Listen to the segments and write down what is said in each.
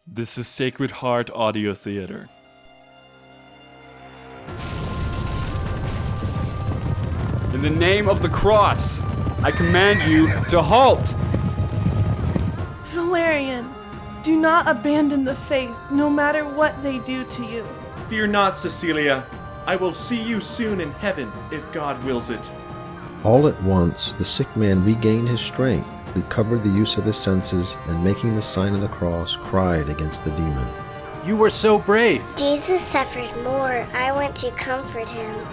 This is Sacred Heart Audio Theater. In the name of the cross, I command you to halt! Valerian, do not abandon the faith, no matter what they do to you. Fear not, Cecilia. I will see you soon in heaven, if God wills it. All at once, the sick man regained his strength, recovered the use of his senses, and making the sign of the cross, cried against the demon. You were so brave. Jesus suffered more. I went to comfort him.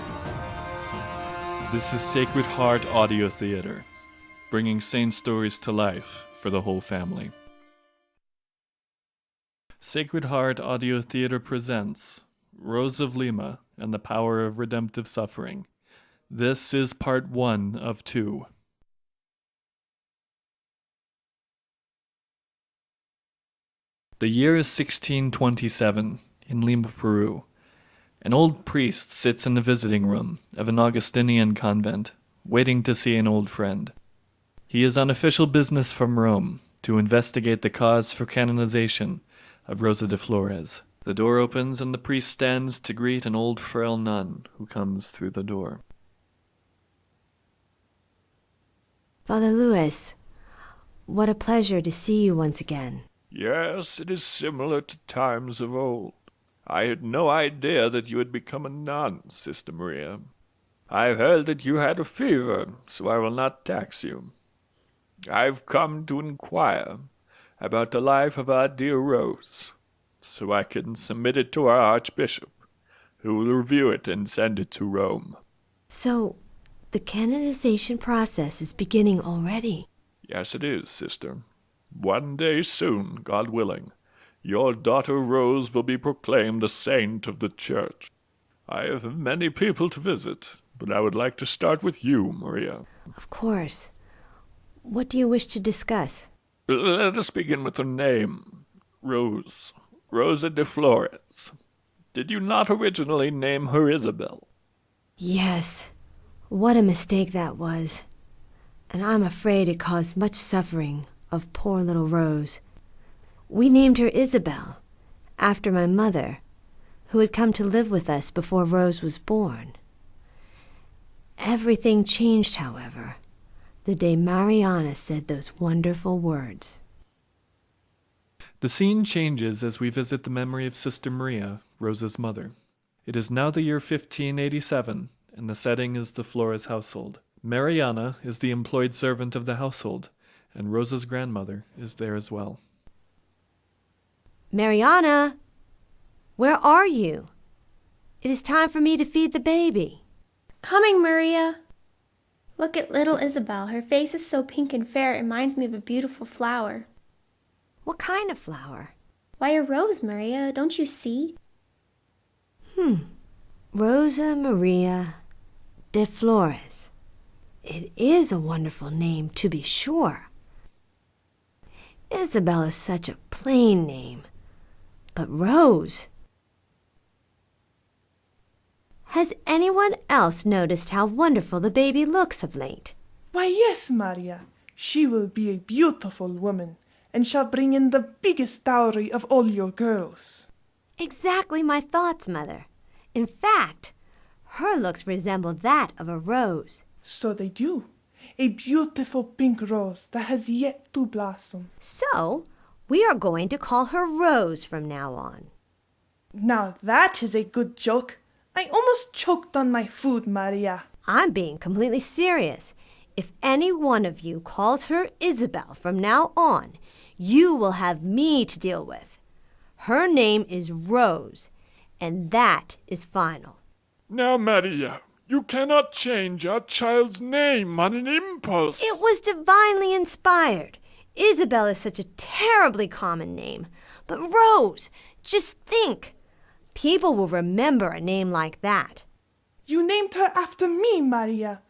This is Sacred Heart Audio Theater, bringing saint stories to life for the whole family. Sacred Heart Audio Theater presents Rose of Lima and the Power of Redemptive Suffering. This is part 1 of 2. The year is 1627 in Lima, Peru. An old priest sits in the visiting room of an Augustinian convent, waiting to see an old friend. He is on official business from Rome to investigate the cause for canonization of Rosa de Flores. The door opens and the priest stands to greet an old frail nun who comes through the door. Father Louis, what a pleasure to see you once again. Yes, it is similar to times of old. I had no idea that you had become a nun, Sister Maria. I heard that you had a fever, so I will not tax you. I've come to inquire about the life of our dear Rose, so I can submit it to our Archbishop, who will review it and send it to Rome. So, the canonization process is beginning already. Yes, it is, Sister. One day soon, God willing, your daughter Rose will be proclaimed a saint of the Church. I have many people to visit, but I would like to start with you, Maria. Of course. What do you wish to discuss? Let us begin with her name. Rose. Rosa de Flores. Did you not originally name her Isabel? Yes. What a mistake that was. And I'm afraid it caused much suffering of poor little Rose. We named her Isabel, after my mother, who had come to live with us before Rose was born. Everything changed, however, the day Mariana said those wonderful words. The scene changes as we visit the memory of Sister Maria, Rosa's mother. It is now the year 1587, and the setting is the Flores household. Mariana is the employed servant of the household, and Rosa's grandmother is there as well. Mariana, where are you? It is time for me to feed the baby. Coming, Maria. Look at little Isabel. Her face is so pink and fair, it reminds me of a beautiful flower. What kind of flower? Why, a rose, Maria. Don't you see? Rosa Maria de Flores. It is a wonderful name, to be sure. Isabel is such a plain name. But Rose... Has anyone else noticed how wonderful the baby looks of late? Why, yes, Maria. She will be a beautiful woman, and shall bring in the biggest dowry of all your girls. Exactly my thoughts, Mother. In fact, her looks resemble that of a rose. So they do. A beautiful pink rose that has yet to blossom. So, we are going to call her Rose from now on. Now that is a good joke. I almost choked on my food, Maria. I'm being completely serious. If any one of you calls her Isabel from now on, you will have me to deal with. Her name is Rose, and that is final. Now, Maria, you cannot change our child's name on an impulse. It was divinely inspired. Isabel is such a terribly common name. But Rose, just think. People will remember a name like that. You named her after me, Maria.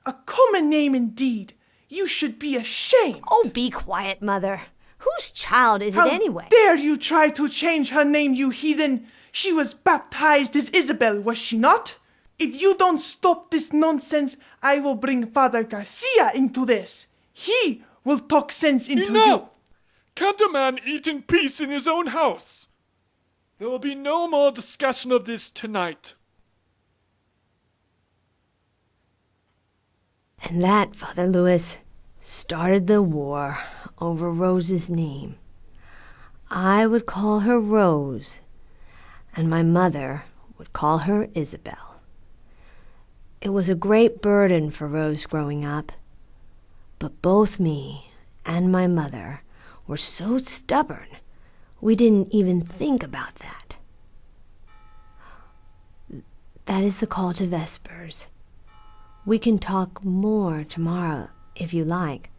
A common name indeed. You should be ashamed. Oh, be quiet, Mother. Whose child is it anyway? How dare you try to change her name, you heathen? She was baptized as Isabel, was she not? If you don't stop this nonsense, I will bring Father Garcia into this. He will talk sense into you. Can't a man eat in peace in his own house? There will be no more discussion of this tonight. And that, Father Louis, started the war over Rose's name. I would call her Rose, and my mother would call her Isabel. It was a great burden for Rose growing up, but both me and my mother were so stubborn, we didn't even think about that. That is the call to Vespers. We can talk more tomorrow, if you like.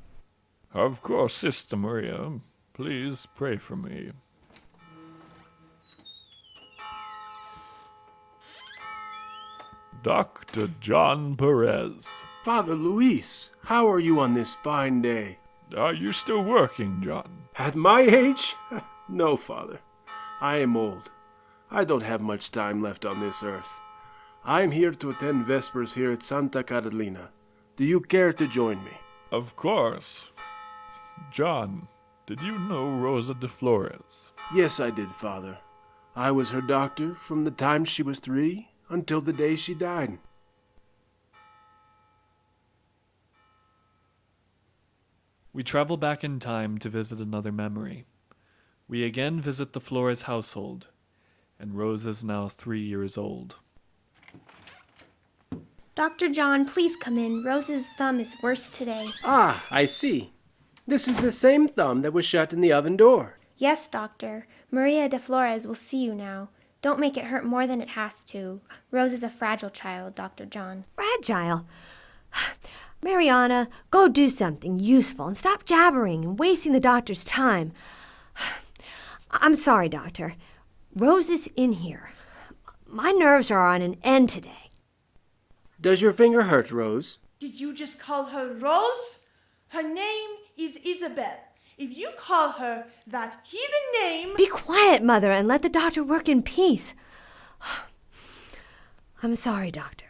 Of course, Sister Maria. Please pray for me. Dr. John Perez. Father Luis, how are you on this fine day? Are you still working, John? At my age? No, Father. I am old. I don't have much time left on this earth. I am here to attend Vespers here at Santa Catalina. Do you care to join me? Of course. John, did you know Rosa de Flores? Yes, I did, Father. I was her doctor from the time she was 3 until the day she died. We travel back in time to visit another memory. We again visit the Flores household, and Rose is now 3 years old. Dr. John, please come in. Rose's thumb is worse today. Ah, I see. This is the same thumb that was shut in the oven door. Yes, doctor. Maria de Flores will see you now. Don't make it hurt more than it has to. Rose is a fragile child, Dr. John. Fragile? Mariana, go do something useful and stop jabbering and wasting the doctor's time. I'm sorry, Doctor. Rose is in here. My nerves are on an end today. Does your finger hurt, Rose? Did you just call her Rose? Her name is Isabel. If you call her that heathen name... Be quiet, Mother, and let the doctor work in peace. I'm sorry, Doctor.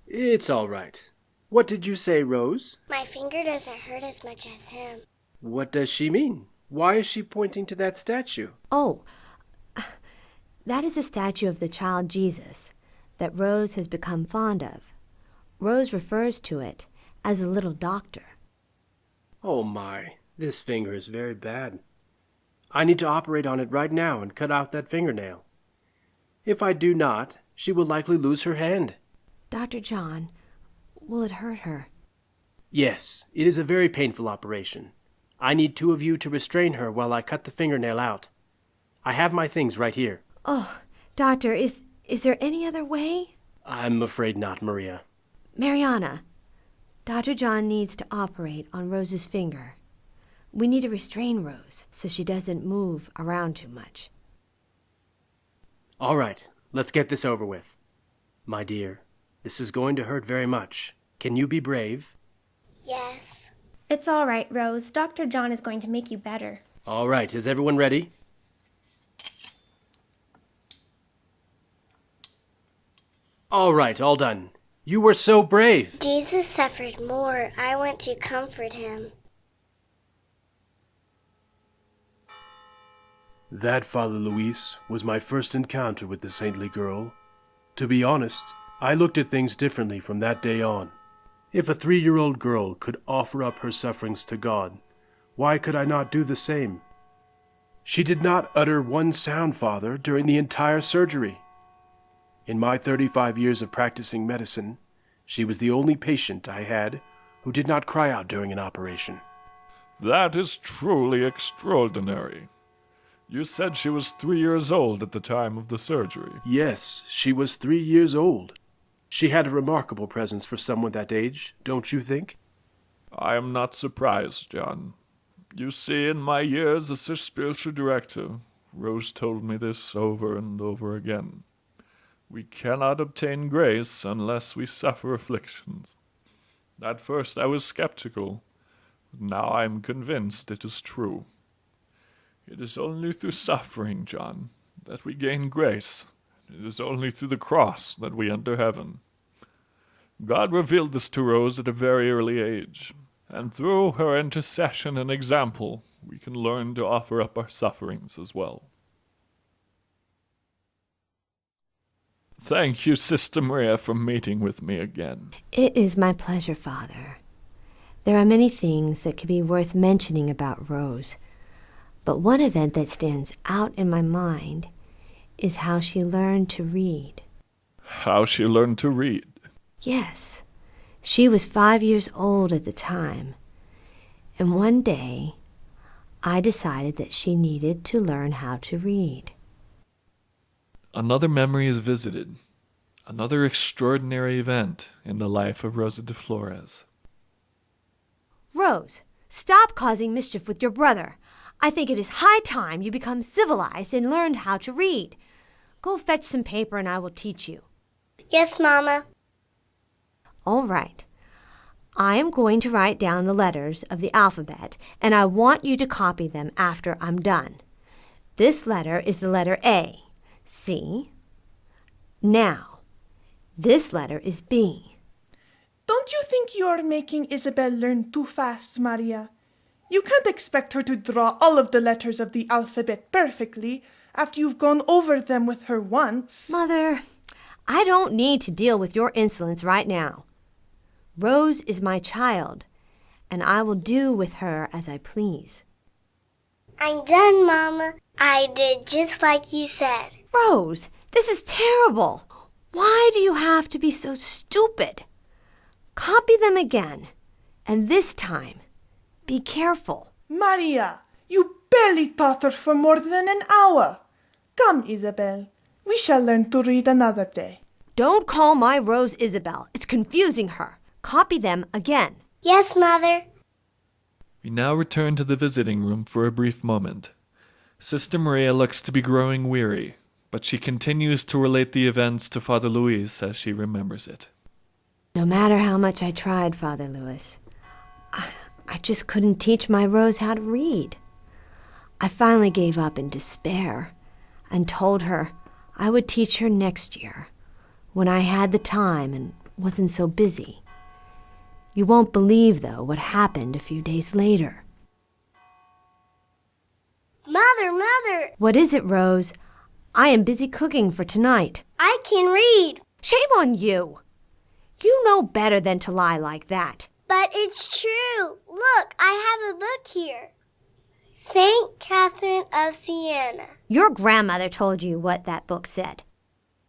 It's all right. What did you say, Rose? My finger doesn't hurt as much as him. What does she mean? Why is she pointing to that statue? Oh, that is a statue of the child Jesus that Rose has become fond of. Rose refers to it as a little doctor. Oh my, this finger is very bad. I need to operate on it right now and cut out that fingernail. If I do not, she will likely lose her hand. Dr. John, will it hurt her? Yes, it is a very painful operation. I need 2 of you to restrain her while I cut the fingernail out. I have my things right here. Oh, Doctor, is there any other way? I'm afraid not, Maria. Mariana, Dr. John needs to operate on Rose's finger. We need to restrain Rose so she doesn't move around too much. All right, let's get this over with. My dear, this is going to hurt very much. Can you be brave? Yes. It's all right, Rose. Dr. John is going to make you better. All right, is everyone ready? All right, all done. You were so brave. Jesus suffered more. I went to comfort him. That, Father Luis, was my first encounter with the saintly girl. To be honest, I looked at things differently from that day on. If a 3-year-old girl could offer up her sufferings to God, why could I not do the same? She did not utter one sound, Father, during the entire surgery. In my 35 years of practicing medicine, she was the only patient I had who did not cry out during an operation. That is truly extraordinary. You said she was 3 years old at the time of the surgery. Yes, she was 3 years old. She had a remarkable presence for someone that age, don't you think? I am not surprised, John. You see, in my years as a spiritual director, Rose told me this over and over again. We cannot obtain grace unless we suffer afflictions. At first I was skeptical, but now I am convinced it is true. It is only through suffering, John, that we gain grace. It is only through the cross that we enter heaven. God revealed this to Rose at a very early age, and through her intercession and example, we can learn to offer up our sufferings as well. Thank you, Sister Maria, for meeting with me again. It is my pleasure, Father. There are many things that could be worth mentioning about Rose, but one event that stands out in my mind is how she learned to read. How she learned to read? Yes. She was 5 years old at the time, and one day I decided that she needed to learn how to read. Another memory is visited, another extraordinary event in the life of Rosa de Flores. Rose, stop causing mischief with your brother. I think it is high time you become civilized and learned how to read. Go fetch some paper and I will teach you. Yes, Mama. All right. I am going to write down the letters of the alphabet, and I want you to copy them after I'm done. This letter is the letter A. See? Now, this letter is B. Don't you think you're making Isabel learn too fast, Maria? You can't expect her to draw all of the letters of the alphabet perfectly after you've gone over them with her once. Mother, I don't need to deal with your insolence right now. Rose is my child, and I will do with her as I please. I'm done, Mama. I did just like you said. Rose, this is terrible. Why do you have to be so stupid? Copy them again, and this time, be careful. Maria, you barely taught her for more than an hour. Come, Isabel. We shall learn to read another day. Don't call my Rose Isabel. It's confusing her. Copy them again. Yes, Mother. We now return to the visiting room for a brief moment. Sister Maria looks to be growing weary, but she continues to relate the events to Father Luis as she remembers it. No matter how much I tried, Father Louis, I just couldn't teach my Rose how to read. I finally gave up in despair and told her I would teach her next year when I had the time and wasn't so busy. You won't believe, though, what happened a few days later. Mother! What is it, Rose? I am busy cooking for tonight. I can read. Shame on you! You know better than to lie like that. But it's true. Look, I have a book here. Saint Catherine of Siena. Your grandmother told you what that book said.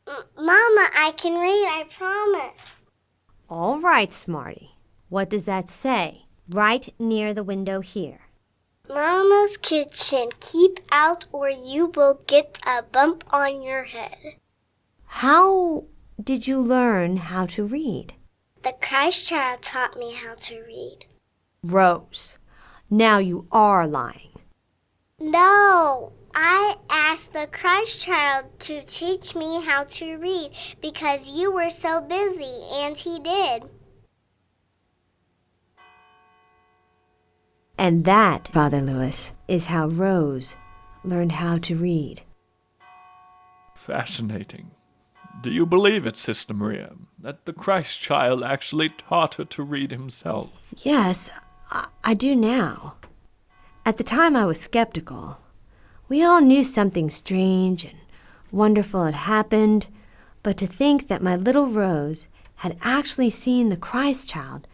Mama, I can read, I promise. All right, Smarty. What does that say? Right near the window here. Mama's kitchen. Keep out or you will get a bump on your head. How did you learn how to read? The Christ child taught me how to read. Rose, now you are lying. No, I asked the Christ child to teach me how to read because you were so busy, and he did. And that, Father Louis, is how Rose learned how to read. Fascinating. Do you believe it, Sister Maria, that the Christ child actually taught her to read himself? Yes, I do now. At the time I was skeptical. We all knew something strange and wonderful had happened, but to think that my little Rose had actually seen the Christ child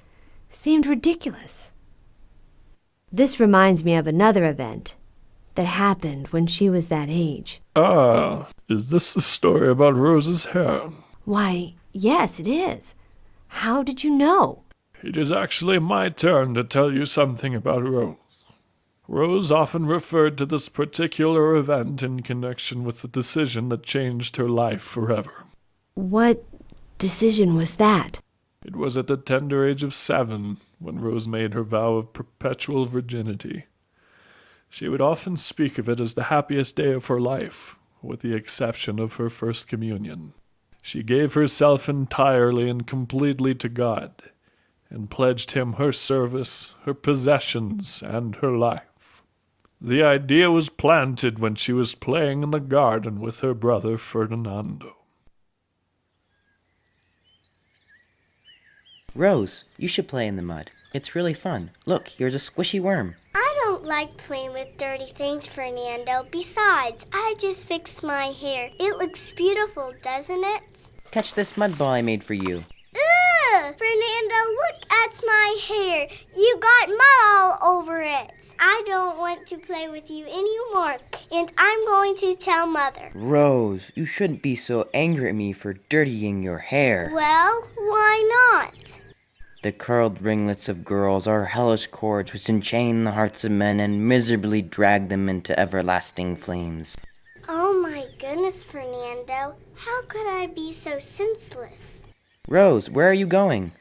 seemed ridiculous. This reminds me of another event that happened when she was that age. Ah, is this the story about Rose's hair? Why, yes, it is. How did you know? It is actually my turn to tell you something about Rose. Rose often referred to this particular event in connection with the decision that changed her life forever. What decision was that? It was at the tender age of 7 when Rose made her vow of perpetual virginity. She would often speak of it as the happiest day of her life, with the exception of her first communion. She gave herself entirely and completely to God, and pledged him her service, her possessions, and her life. The idea was planted when she was playing in the garden with her brother Ferdinando. Rose, you should play in the mud. It's really fun. Look, here's a squishy worm. I don't don't like playing with dirty things, Fernando. Besides, I just fixed my hair. It looks beautiful, doesn't it? Catch this mud ball I made for you. Ugh! Fernando, look at my hair. You got mud all over it. I don't want to play with you anymore, and I'm going to tell Mother. Rose, you shouldn't be so angry at me for dirtying your hair. Well, why not? The curled ringlets of girls are hellish cords which enchain the hearts of men and miserably drag them into everlasting flames. Oh my goodness, Fernando. How could I be so senseless? Rose, where are you going?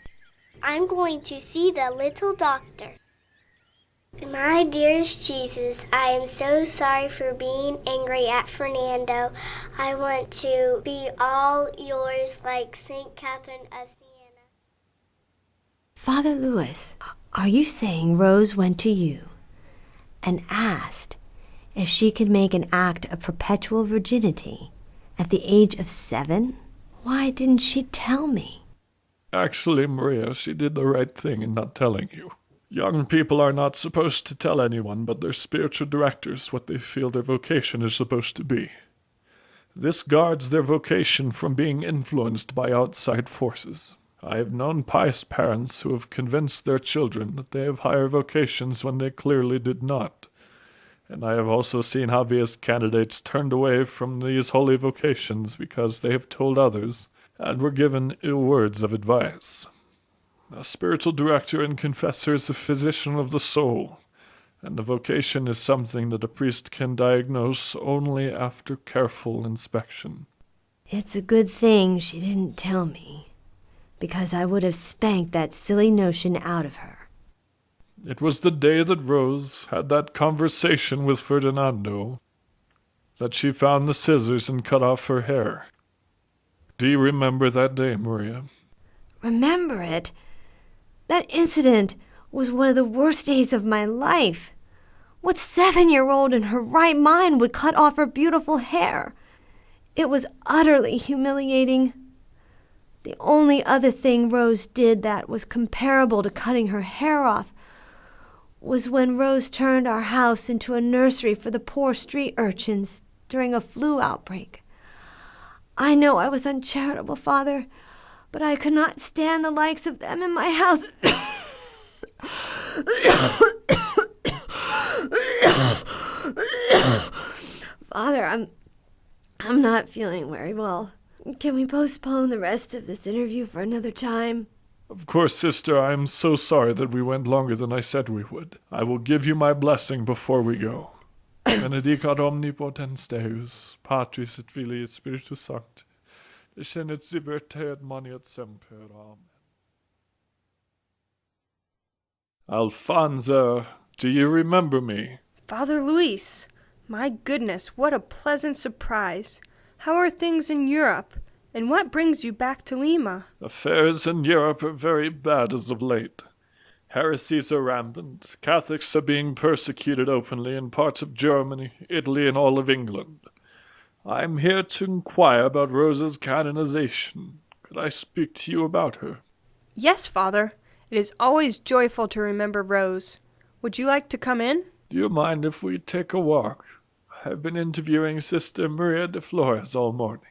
I'm going to see the little doctor. My dearest Jesus, I am so sorry for being angry at Fernando. I want to be all yours like St. Catherine of Siena. Father Louis, are you saying Rose went to you and asked if she could make an act of perpetual virginity at the age of 7? Why didn't she tell me? Actually, Maria, she did the right thing in not telling you. Young people are not supposed to tell anyone but their spiritual directors what they feel their vocation is supposed to be. This guards their vocation from being influenced by outside forces. I have known pious parents who have convinced their children that they have higher vocations when they clearly did not. And I have also seen obvious candidates turned away from these holy vocations because they have told others and were given ill words of advice. A spiritual director and confessor is a physician of the soul, and the vocation is something that a priest can diagnose only after careful inspection. It's a good thing she didn't tell me, because I would have spanked that silly notion out of her. It was the day that Rose had that conversation with Ferdinando that she found the scissors and cut off her hair. Do you remember that day, Maria? Remember it? That incident was one of the worst days of my life. What 7-year-old in her right mind would cut off her beautiful hair? It was utterly humiliating. The only other thing Rose did that was comparable to cutting her hair off was when Rose turned our house into a nursery for the poor street urchins during a flu outbreak. I know I was uncharitable, Father, but I could not stand the likes of them in my house. Father, I'm not feeling very well. Can we postpone the rest of this interview for another time? Of course, sister, I am so sorry that we went longer than I said we would. I will give you my blessing before we go. Benedicat omnipotens Deus, Patris et Filii et Spiritus Sancti, descendet super te et maniat semper. Amen. Alfonso, do you remember me? Father Luis, my goodness, what a pleasant surprise. How are things in Europe? And what brings you back to Lima? Affairs in Europe are very bad as of late. Heresies are rampant. Catholics are being persecuted openly in parts of Germany, Italy, and all of England. I am here to inquire about Rosa's canonization. Could I speak to you about her? Yes, Father. It is always joyful to remember Rose. Would you like to come in? Do you mind if we take a walk? I have been interviewing Sister Maria de Flores all morning.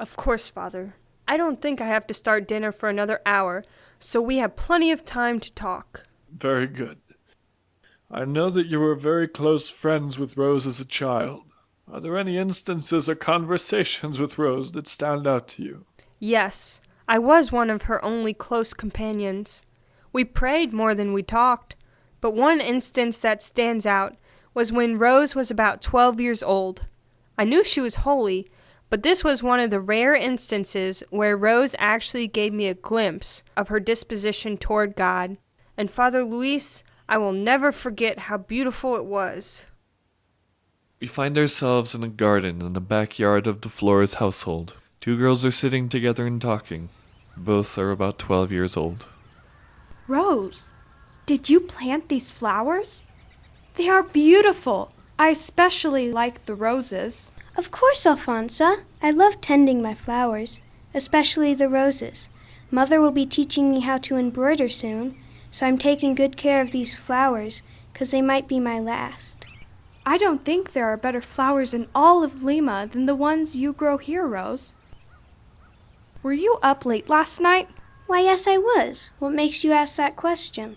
Of course, Father. I don't think I have to start dinner for another hour, so we have plenty of time to talk. Very good. I know that you were very close friends with Rose as a child. Are there any instances or conversations with Rose that stand out to you? Yes, I was one of her only close companions. We prayed more than we talked, but one instance that stands out was when Rose was about 12 years old. I knew she was holy, but this was one of the rare instances where Rose actually gave me a glimpse of her disposition toward God. And Father Luis, I will never forget how beautiful it was. We find ourselves in a garden in the backyard of the Flores household. 2 girls are sitting together and talking. Both are about 12 years old. Rose, did you plant these flowers? They are beautiful. I especially like the roses. Of course, Alfonso. I love tending my flowers, especially the roses. Mother will be teaching me how to embroider soon, so I'm taking good care of these flowers 'cause they might be my last. I don't think there are better flowers in all of Lima than the ones you grow here, Rose. Were you up late last night? Why, yes, I was. What makes you ask that question?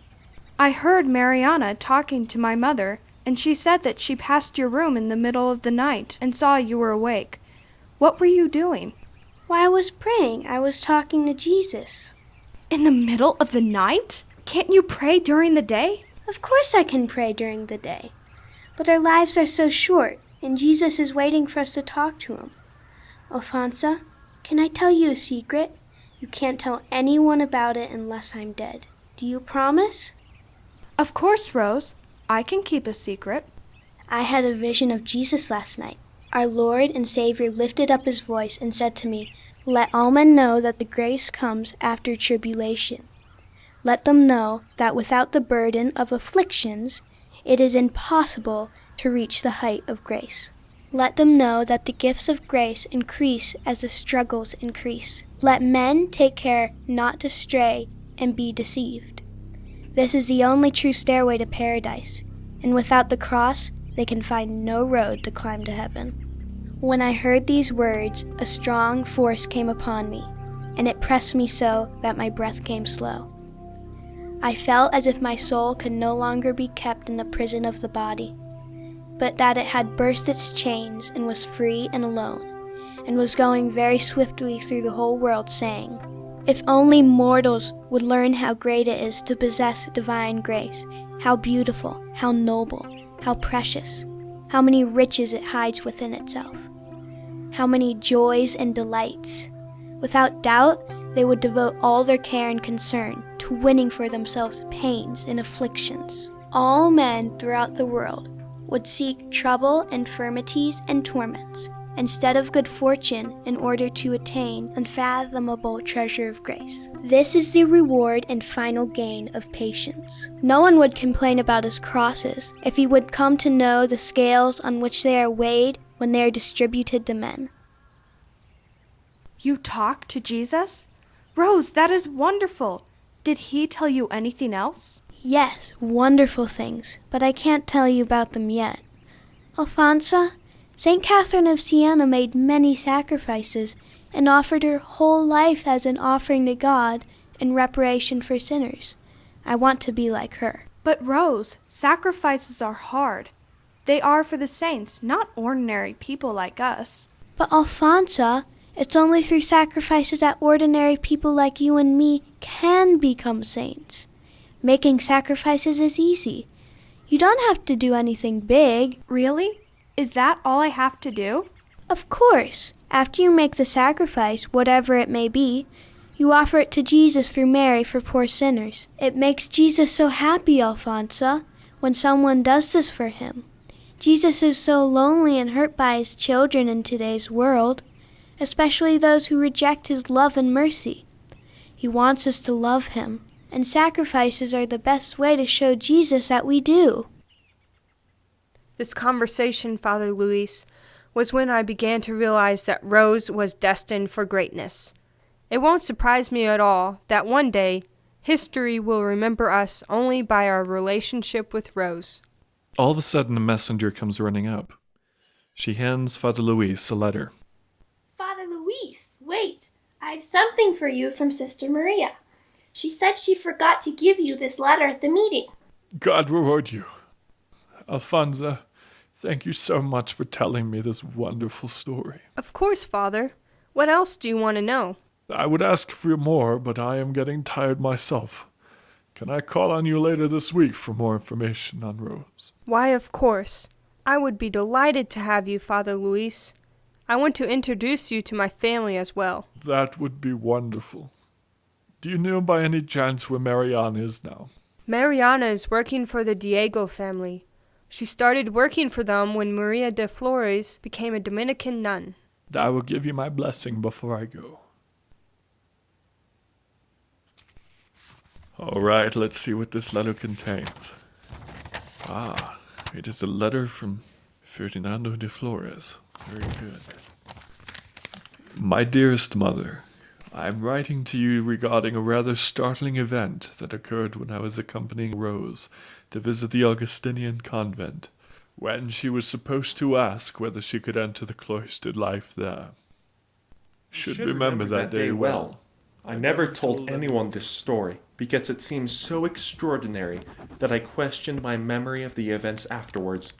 I heard Mariana talking to my mother, and she said that she passed your room in the middle of the night and saw you were awake. What were you doing? Why, I was praying. I was talking to Jesus. In the middle of the night? Can't you pray during the day? Of course I can pray during the day. But our lives are so short, and Jesus is waiting for us to talk to him. Alfonso, can I tell you a secret? You can't tell anyone about it unless I'm dead. Do you promise? Of course, Rose. I can keep a secret. I had a vision of Jesus last night. Our Lord and Savior lifted up his voice and said to me, "Let all men know that the grace comes after tribulation. Let them know that without the burden of afflictions, it is impossible to reach the height of grace. Let them know that the gifts of grace increase as the struggles increase. Let men take care not to stray and be deceived. This is the only true stairway to paradise, and without the cross, they can find no road to climb to heaven." When I heard these words, a strong force came upon me, and it pressed me so that my breath came slow. I felt as if my soul could no longer be kept in the prison of the body, but that it had burst its chains and was free and alone, and was going very swiftly through the whole world, saying, "If only mortals would learn how great it is to possess divine grace, how beautiful, how noble, how precious, how many riches it hides within itself, how many joys and delights. Without doubt, they would devote all their care and concern to winning for themselves pains and afflictions. All men throughout the world would seek trouble, infirmities, and torments, instead of good fortune, in order to attain unfathomable treasure of grace. This is the reward and final gain of patience. No one would complain about his crosses if he would come to know the scales on which they are weighed when they are distributed to men." You talk to Jesus? Rose, that is wonderful. Did he tell you anything else? Yes, wonderful things, but I can't tell you about them yet. Alfonso, St. Catherine of Siena made many sacrifices and offered her whole life as an offering to God in reparation for sinners. I want to be like her. But Rose, sacrifices are hard. They are for the saints, not ordinary people like us. But Alfonso, it's only through sacrifices that ordinary people like you and me can become saints. Making sacrifices is easy. You don't have to do anything big. Really? Is that all I have to do? Of course. After you make the sacrifice, whatever it may be, you offer it to Jesus through Mary for poor sinners. It makes Jesus so happy, Alfonso, when someone does this for him. Jesus is so lonely and hurt by his children in today's world, especially those who reject his love and mercy. He wants us to love him, and sacrifices are the best way to show Jesus that we do. This conversation, Father Luis, was when I began to realize that Rose was destined for greatness. It won't surprise me at all that one day history will remember us only by our relationship with Rose. All of a sudden, a messenger comes running up. She hands Father Luis a letter. Father Luis, wait. I have something for you from Sister Maria. She said she forgot to give you this letter at the meeting. God reward you. Alfonso, thank you so much for telling me this wonderful story. Of course, Father. What else do you want to know? I would ask for more, but I am getting tired myself. Can I call on you later this week for more information on Rose? Why, of course. I would be delighted to have you, Father Luis. I want to introduce you to my family as well. That would be wonderful. Do you know by any chance where Mariana is now? Mariana is working for the Diego family. She started working for them when Maria de Flores became a Dominican nun. I will give you my blessing before I go. All right, let's see what this letter contains. Ah, it is a letter from Ferdinando de Flores. Very good. My dearest mother, I'm writing to you regarding a rather startling event that occurred when I was accompanying Rose to visit the Augustinian convent, when she was supposed to ask whether she could enter the cloistered life there. Should remember that day well. I never told anyone this story because it seemed so extraordinary that I questioned my memory of the events afterwards.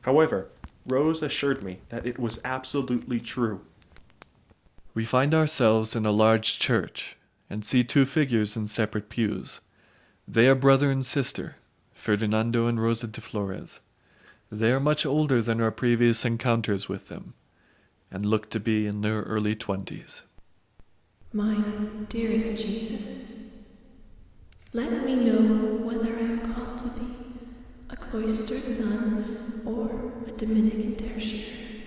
However, Rose assured me that it was absolutely true. We find ourselves in a large church and see two figures in separate pews. They are brother and sister, Ferdinando and Rosa de Flores. They are much older than our previous encounters with them, and look to be in their early 20s. My dearest Jesus, let me know whether I am called to be a cloistered nun or a Dominican tertiary.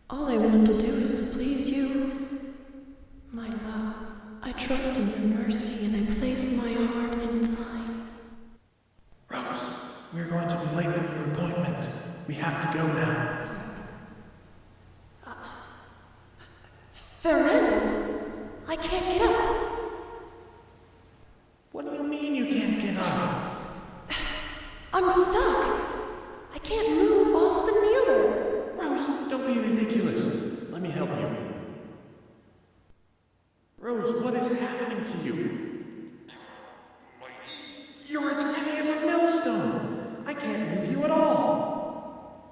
All I want to do is to please you. My love, I trust in your mercy and I place my heart in thine. Rose, we're going to be late for your appointment. We have to go now. Fernando, I can't get up. What do you mean you can't get up? I'm stuck. I can't move off the kneeler. Rose, don't be ridiculous. Let me help you. Rose, what is happening to you? You're as heavy as a millstone. I can't move you at all.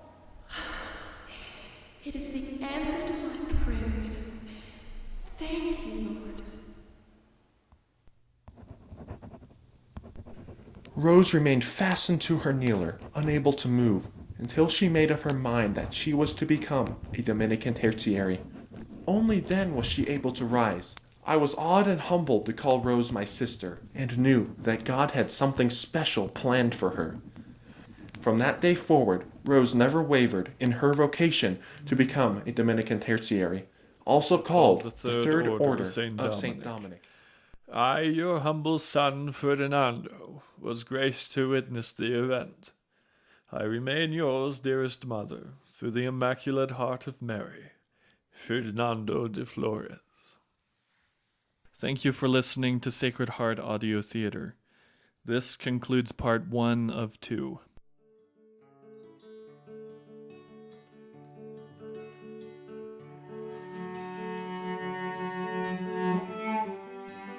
It is the answer to my prayers. Thank you, Lord. Rose remained fastened to her kneeler, unable to move, until she made up her mind that she was to become a Dominican tertiary. Only then was she able to rise. I was awed and humbled to call Rose my sister, and knew that God had something special planned for her. From that day forward, Rose never wavered in her vocation to become a Dominican tertiary, also called the Third Order of Saint Dominic. I, your humble son, Ferdinando, was graced to witness the event. I remain yours, dearest mother, through the Immaculate Heart of Mary, Ferdinando de Flores. Thank you for listening to Sacred Heart Audio Theater. This concludes part 1 of 2.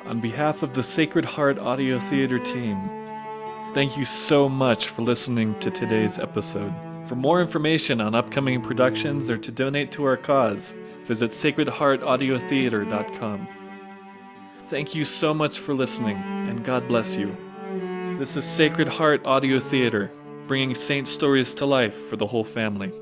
On behalf of the Sacred Heart Audio Theater team, thank you so much for listening to today's episode. For more information on upcoming productions or to donate to our cause, visit sacredheartaudiotheater.com. Thank you so much for listening, and God bless you. This is Sacred Heart Audio Theater, bringing saint stories to life for the whole family.